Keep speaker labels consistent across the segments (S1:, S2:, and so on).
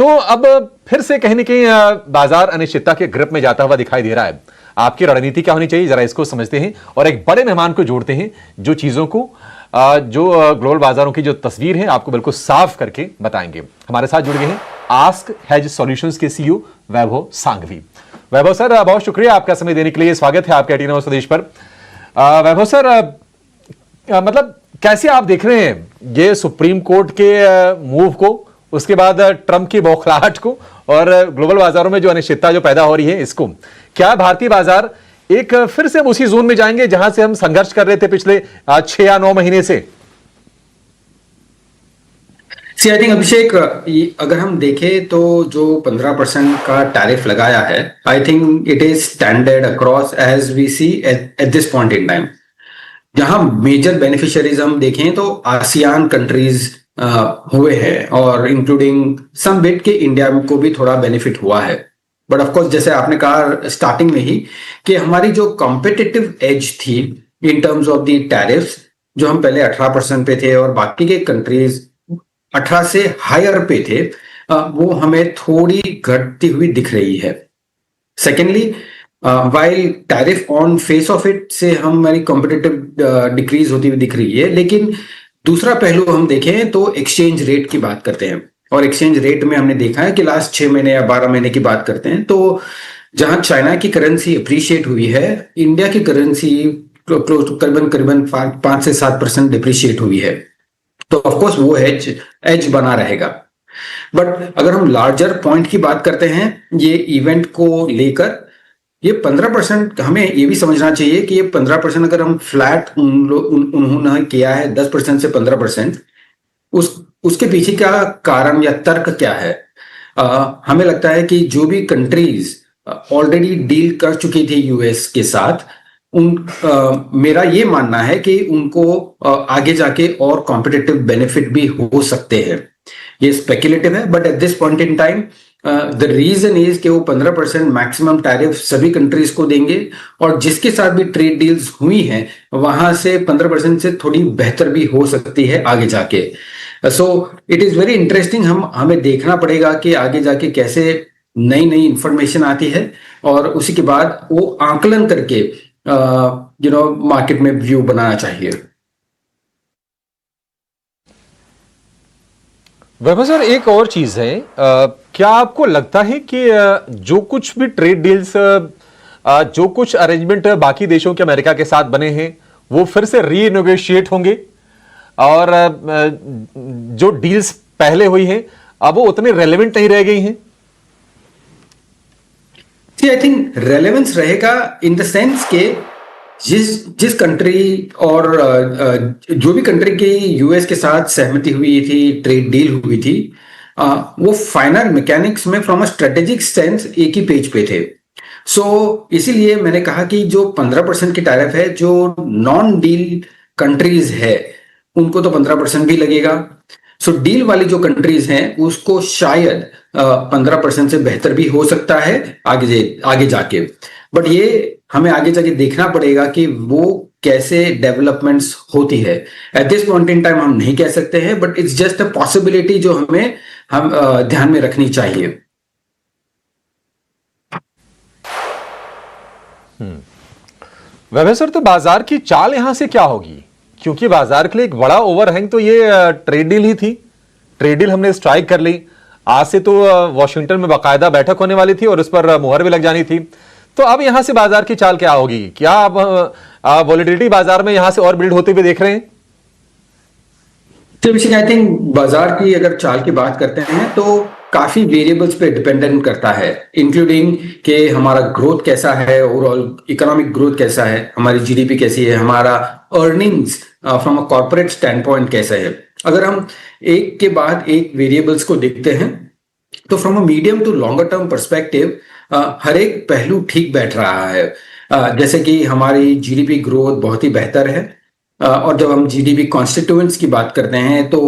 S1: तो अब फिर से कहीं ना कहीं बाजार अनिश्चितता के ग्रिप में जाता हुआ दिखाई दे रहा है। आपकी रणनीति क्या होनी चाहिए, जरा इसको समझते हैं और एक बड़े मेहमान को जोड़ते हैं जो चीजों को जो ग्लोबल बाजारों की जो तस्वीर है आपको बिल्कुल साफ करके बताएंगे। हमारे साथ जुड़ गए हैं आस्क हेज सॉल्यूशंस के सीईओ वैभव सांघवी। वैभव सर, बहुत शुक्रिया आपका समय देने के लिए। स्वागत है आपके 18 स्वदेश पर। वैभव सर, मतलब कैसे आप देख रहे हैं ये सुप्रीम कोर्ट के मूव को, उसके बाद ट्रंप की बौखलाहट को और ग्लोबल बाजारों में जो अनिश्चितता जो पैदा हो रही है इसको? क्या भारतीय बाजार एक फिर से हम उसी जोन में जाएंगे जहां से हम संघर्ष कर रहे थे पिछले 6 या 9 महीने से?
S2: आई थिंक अभिषेक, अगर हम देखें तो जो 15% का टैरिफ लगाया है, I think it is standard across as we see at this point in time. जहां मेजर बेनिफिशियरीज हम देखें तो आसियान कंट्रीज हुए हैं और इंक्लूडिंग सम बिट के इंडिया को भी थोड़ा बेनिफिट हुआ है। बट ऑफ कोर्स, जैसे आपने कहा स्टार्टिंग में ही कि हमारी जो कॉम्पिटिटिव एज थी इन टर्म्स ऑफ द टैरिफ्स, जो हम पहले 18% पे थे और बाकी के कंट्रीज 18 से हायर पे थे, वो हमें थोड़ी घटती हुई दिख रही है। Secondly, while tariff on face of it से हमारी कॉम्पिटिटिव डिक्रीज होती हुई दिख रही है, लेकिन दूसरा पहलू हम देखें तो एक्सचेंज रेट की बात करते हैं। और एक्सचेंज रेट में हमने देखा है कि लास्ट 6 महीने या 12 महीने की बात करते हैं तो जहां चाइना की करेंसी अप्रिशिएट हुई है, इंडिया की करेंसी क्लोज टू करीबन 5 से 7% डिप्रिशिएट हुई है। तो ऑफकोर्स वो एज बना रहेगा। बट अगर हम लार्जर पॉइंट की बात करते हैं ये इवेंट को लेकर, ये 15%, हमें ये भी समझना चाहिए कि ये 15% अगर हम फ्लैट उन्होंने किया है 10% से 15%, उसके पीछे का कारण या तर्क क्या है? हमें लगता है कि जो भी कंट्रीज ऑलरेडी डील कर चुकी थी यूएस के साथ, मेरा ये मानना है कि उनको आगे जाके और कॉम्पिटिटिव बेनिफिट भी हो सकते हैं। ये स्पेकुलेटिव है, but at this point in time the reason is कि वो 15% मैक्सिमम टैरिफ सभी कंट्रीज को देंगे और जिसके साथ भी ट्रेड डील्स हुई हैं वहां से 15% से थोड़ी बेहतर भी हो सकती है आगे जाके। So it is very interesting. हमें देखना पड़ेगा कि आगे जाके कैसे नई नई इंफॉर्मेशन आती है और उसी के बाद वो आकलन करके मार्केट में व्यू बनाना चाहिए।
S1: वैभव सर, एक और चीज है, क्या आपको लगता है कि जो कुछ भी ट्रेड डील्स, जो कुछ अरेंजमेंट बाकी देशों के अमेरिका के साथ बने हैं वो फिर से रीनेगोशिएट होंगे और जो डील्स पहले हुई हैं अब वो उतने रेलेवेंट नहीं रह गई हैं?
S2: आई थिंक रेलेवेंस रहेगा इन द सेंस के जिस कंट्री और जो भी कंट्री की यूएस के साथ सहमति हुई थी, ट्रेड डील हुई थी, वो फाइनल मैकेनिक्स में फ्रॉम अ स्ट्रेटेजिक सेंस एक ही पेज पे थे। सो इसीलिए मैंने कहा कि जो 15% की टैरिफ है, जो नॉन डील कंट्रीज है उनको तो 15% भी लगेगा। सो डील वाली जो कंट्रीज हैं उसको शायद 15% से बेहतर भी हो सकता है आगे जाके। बट ये हमें आगे जाके देखना पड़ेगा कि वो कैसे डेवलपमेंट्स होती है। Eight this point in time हम नहीं कह सकते हैं, but it's just a possibility जो हम ध्यान में रखनी चाहिए।
S1: वैभव सर, तो बाजार की चाल यहां से क्या होगी? क्योंकि बाजार के लिए एक बड़ा ओवरहैंग तो ये ट्रेड डील ही थी। ट्रेड डील हमने स्ट्राइक कर ली, आज से तो वॉशिंगटन में बाकायदा बैठक होने वाली थी और उस पर मुहर भी लग जानी थी। तो अब यहां से बाजार की चाल क्या होगी? क्या अब वॉलेटिलिटी बाजार में यहां से और बिल्ड होते हुए देख रहे हैं?
S2: आई थिंक बाजार की अगर चाल की बात करते हैं तो काफी वेरिएबल्स पे डिपेंडेंट करता है, इंक्लूडिंग कि हमारा ग्रोथ कैसा है, ओवरऑल इकोनॉमिक ग्रोथ कैसा है, हमारी जीडीपी कैसी है, हमारा earnings from a corporate stand point कैसा है। अगर हम एक के बाद एक वेरिएबल्स को देखते हैं तो from a medium to longer term perspective हर एक पहलू ठीक बैठ रहा है। जैसे कि हमारी जीडीपी ग्रोथ बहुत ही बेहतर है और जब हम जीडीपी कॉन्स्टिट्यूएंट्स की बात करते हैं तो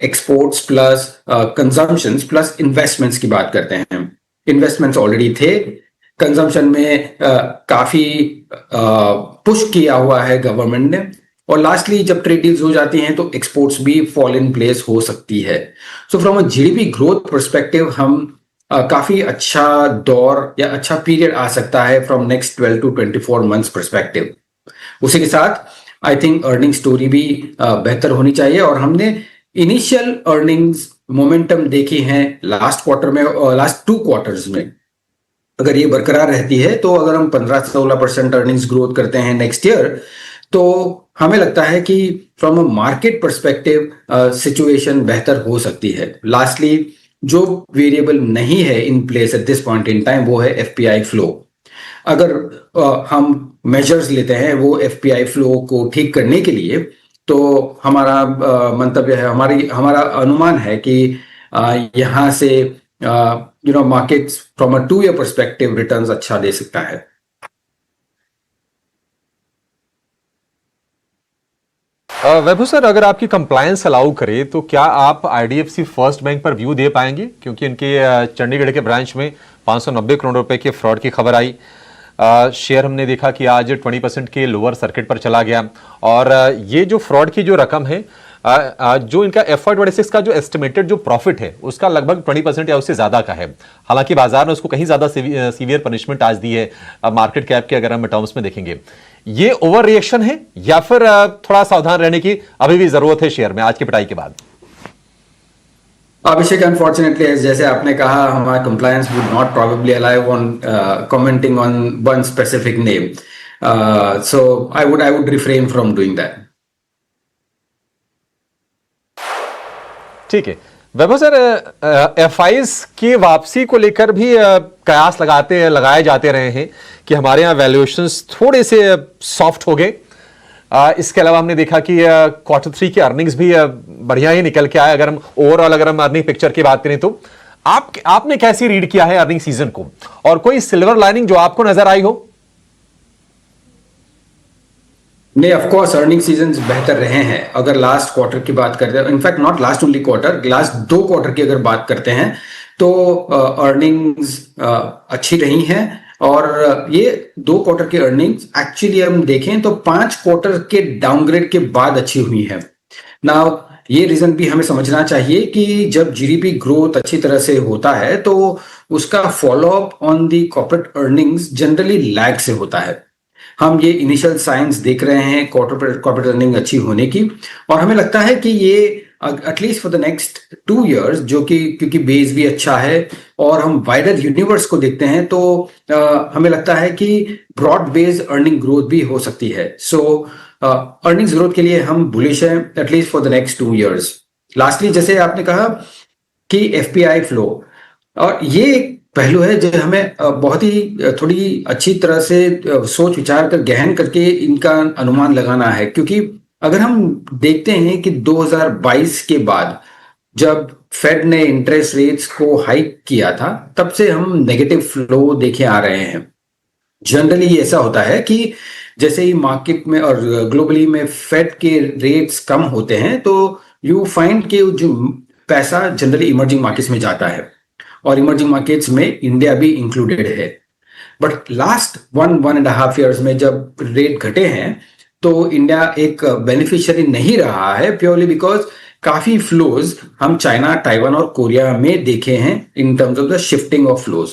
S2: exports plus consumptions plus investments की बात करते हैं। इन्वेस्टमेंट्स ऑलरेडी थे, कंजम्पशन में काफी पुश किया हुआ है गवर्नमेंट ने और लास्टली जब ट्रेड डील्स हो जाती हैं तो एक्सपोर्ट्स भी फॉल इन प्लेस हो सकती है। So from a GDP growth perspective हम काफी अच्छा दौर या अच्छा पीरियड आ सकता है from next 12 to 24 months perspective. उसी के साथ आई थिंक अर्निंग स्टोरी भी बेहतर होनी चाहिए, और हमने इनिशियल अर्निंग्स मोमेंटम देखी हैं लास्ट क्वार्टर में और लास्ट 2 क्वार्टर्स में। अगर ये बरकरार रहती है तो अगर हम 15-16% अर्निंग्स ग्रोथ करते हैं नेक्स्ट ईयर, तो हमें लगता है कि from a market perspective situation बेहतर हो सकती है। लास्टली जो वेरिएबल नहीं है in place at this point in time वो है एफपीआई फ्लो। अगर हम मेजर्स लेते हैं वो एफपीआई फ्लो को ठीक करने के लिए, तो हमारा मंतव्य है, हमारा अनुमान है कि यहाँ से markets from a 2 year perspective returns अच्छा दे सकता है।
S1: वैभव सर, अगर आपकी कंप्लायंस अलाउ करे तो क्या आप आईडीएफसी फर्स्ट बैंक पर व्यू दे पाएंगे, क्योंकि इनके चंडीगढ़ के ब्रांच में 590 करोड़ रुपए के फ्रॉड की खबर आई। शेयर हमने देखा कि आज 20% के लोअर सर्किट पर चला गया, और ये जो फ्रॉड की जो रकम है, जो इनका FY26 का जो एस्टिमेटेड जो प्रॉफिट है उसका लगभग 20% या उससे ज्यादा का है। हालांकि बाजार ने उसको कहीं ज्यादा सीवियर पनिशमेंट आज दी है मार्केट कैप के, अगर हम टर्म्स में देखेंगे। ये ओवर रिएक्शन है या फिर थोड़ा सावधान रहने की अभी भी जरूरत है शेयर में आज की पिटाई के बाद?
S2: अभिषेक, अनफॉर्चुनेटली जैसे आपने कहा, हमारा compliance would not probably allow on commenting on one specific name, so I would refrain from doing that.
S1: ठीक है वैभव सर, एफआईज की वापसी को लेकर भी कयास लगाए जाते रहे हैं कि हमारे यहाँ वैल्यूएशंस थोड़े से सॉफ्ट हो गए। इसके अलावा हमने देखा कि Q3 की अर्निंग्स भी बढ़िया ही निकल के आए। अगर हम ओवरऑल अर्निंग पिक्चर की बात करें तो आपने कैसी रीड किया है अर्निंग सीजन को, और कोई सिल्वर लाइनिंग जो आपको नजर आई हो?
S2: नहीं, ऑफ कोर्स अर्निंग सीजन बेहतर रहे हैं। अगर लास्ट क्वार्टर की बात करते हैं, in fact not last only quarter, last 2 quarter की अगर बात करते हैं तो अर्निंग्स अच्छी रही हैं। और ये 2 क्वार्टर की अर्निंग्स एक्चुअली हम देखें तो 5 क्वार्टर के डाउनग्रेड के बाद अच्छी हुई है। नाउ ये रीजन भी हमें समझना चाहिए कि जब जीडीपी ग्रोथ अच्छी तरह से होता है तो उसका follow up on the corporate earnings generally lag से होता है। हम ये इनिशियल साइंस देख रहे हैं कॉर्पोरेट अर्निंग अच्छी होने की, और हमें लगता है कि ये at least for the next 2 years, जो कि क्योंकि बेस भी अच्छा है और हम वाइडर यूनिवर्स को देखते हैं, तो हमें लगता है कि ब्रॉड बेस्ड अर्निंग ग्रोथ भी हो सकती है। सो अर्निंग्स ग्रोथ के लिए हम बुलिश हैं at least for the next 2 years. Lastly, जैसे आपने कहा कि एफपीआई फ्लो, और ये पहलू है जो हमें बहुत ही थोड़ी अच्छी तरह से सोच विचार कर गहन करके इनका अनुमान लगाना है। क्योंकि अगर हम देखते हैं कि 2022 के बाद जब फेड ने इंटरेस्ट रेट्स को हाइक किया था, तब से हम नेगेटिव फ्लो देखे आ रहे हैं। जनरली ऐसा होता है कि जैसे ही मार्केट में और ग्लोबली में फेड के रेट्स कम होते हैं तो यू फाइंड कि जो पैसा जनरली इमर्जिंग मार्केट्स में जाता है, और इमर्जिंग मार्केट्स में इंडिया भी इंक्लूडेड है। बट लास्ट 1.5 ईयर्स में जब रेट घटे हैं तो इंडिया एक बेनिफिशियरी नहीं रहा है, प्योरली बिकॉज काफी फ्लोज हम चाइना, ताइवान और कोरिया में देखे हैं in terms of the shifting of flows,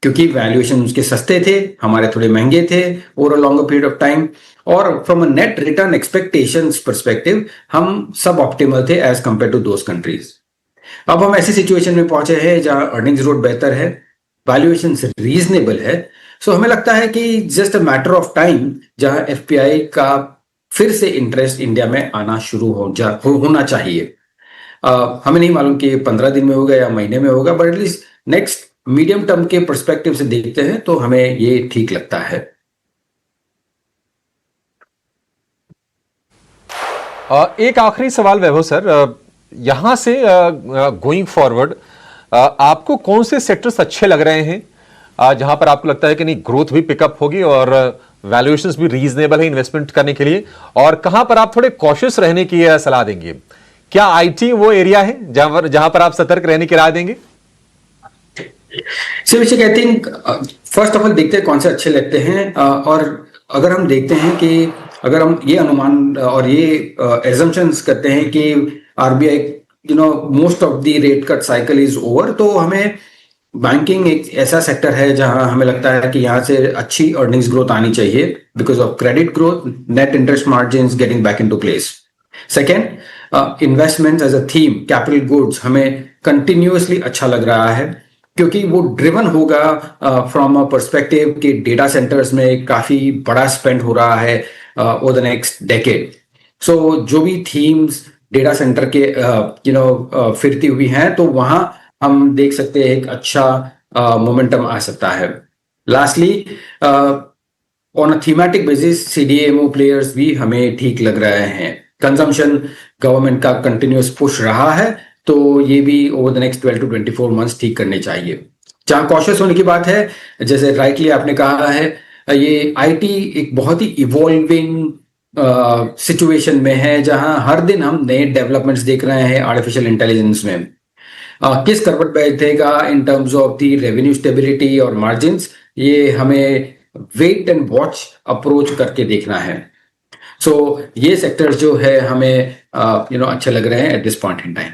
S2: क्योंकि वैल्यूएशन उसके सस्ते थे, हमारे थोड़े महंगे थे over a longer period of time, और from a net return expectations perspective हम सब ऑप्टिमल थे as compared to those countries. अब हम ऐसी सिचुएशन में पहुंचे हैं जहां अर्निंग्स ग्रोथ बेहतर है, वैल्यूएशन रीजनेबल है। सो हमें लगता है कि just a matter of time जहां एफपीआई का फिर से इंटरेस्ट इंडिया में आना शुरू होना चाहिए। हमें नहीं मालूम कि 15 दिन में होगा या महीने में होगा, but at least next medium term के पर्सपेक्टिव से देखते हैं तो हमें ये ठीक लगता है।
S1: एक आखिरी सवाल वैभव सर, यहां से गोइंग फॉरवर्ड आपको कौन से सेक्टर्स अच्छे लग रहे हैं जहां पर आपको लगता है कि नहीं ग्रोथ भी पिकअप होगी और वैल्यूएशंस भी रीजनेबल है इन्वेस्टमेंट करने के लिए, और कहां पर आप थोड़े कॉशियस रहने की सलाह देंगे? क्या आईटी वो एरिया है जहां पर आप सतर्क रहने की राय देंगे?
S2: I think first of all देखते हैं कौन से अच्छे लगते हैं, और अगर हम देखते हैं कि अगर हम ये अनुमान और ये एजम्पशंस करते हैं कि RBI most of the rate cut cycle is over, तो हमें बैंकिंग एक ऐसा सेक्टर है जहां हमें लगता है कि यहाँ से अच्छी अर्निंग्स ग्रोथ आनी चाहिए because of credit growth, net interest margin getting back into place. Second, investments as a theme, capital goods हमें कंटिन्यूअसली अच्छा लग रहा है क्योंकि वो ड्रिवन होगा फ्रॉम अ पर्सपेक्टिव कि डेटा सेंटर्स में काफी बड़ा स्पेंड हो रहा है over the next decade. So जो भी थीम्स डेटा सेंटर के फिरती हुई हैं, तो वहां हम देख सकते हैं एक अच्छा मोमेंटम आ सकता है। Lastly, on a thematic basis CDMO players भी हमें ठीक लग रहे हैं। कंजम्पशन गवर्नमेंट का कंटिन्यूअस पुश रहा है, तो ये भी over the next 12 to 24 months ठीक करने चाहिए। जहां कॉशियस होने की बात है, जैसे राइटली आपने कहा है, ये आईटी एक बहुत ही इवॉल्विंग सिचुएशन में है जहां हर दिन हम नए डेवलपमेंट्स देख रहे हैं आर्टिफिशियल इंटेलिजेंस में। किस करवट बैठेगा इन terms of the revenue stability और मार्जिन्स, ये हमें वेट एंड वॉच अप्रोच करके देखना है। सो ये सेक्टर्स जो है हमें अच्छे लग रहे हैं eight this point in time.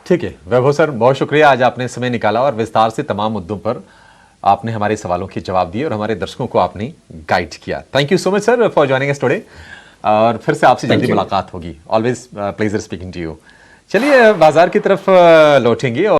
S1: ठीक है वैभव सर, बहुत शुक्रिया, आज आपने समय निकाला और विस्तार से तमाम मुद्दों पर आपने हमारे सवालों के जवाब दिए और हमारे दर्शकों को आपने गाइड किया। Thank you so much sir for joining us today, और फिर से आपसे जल्दी मुलाकात होगी। Always pleasure speaking to you. चलिए बाजार की तरफ लौटेंगे और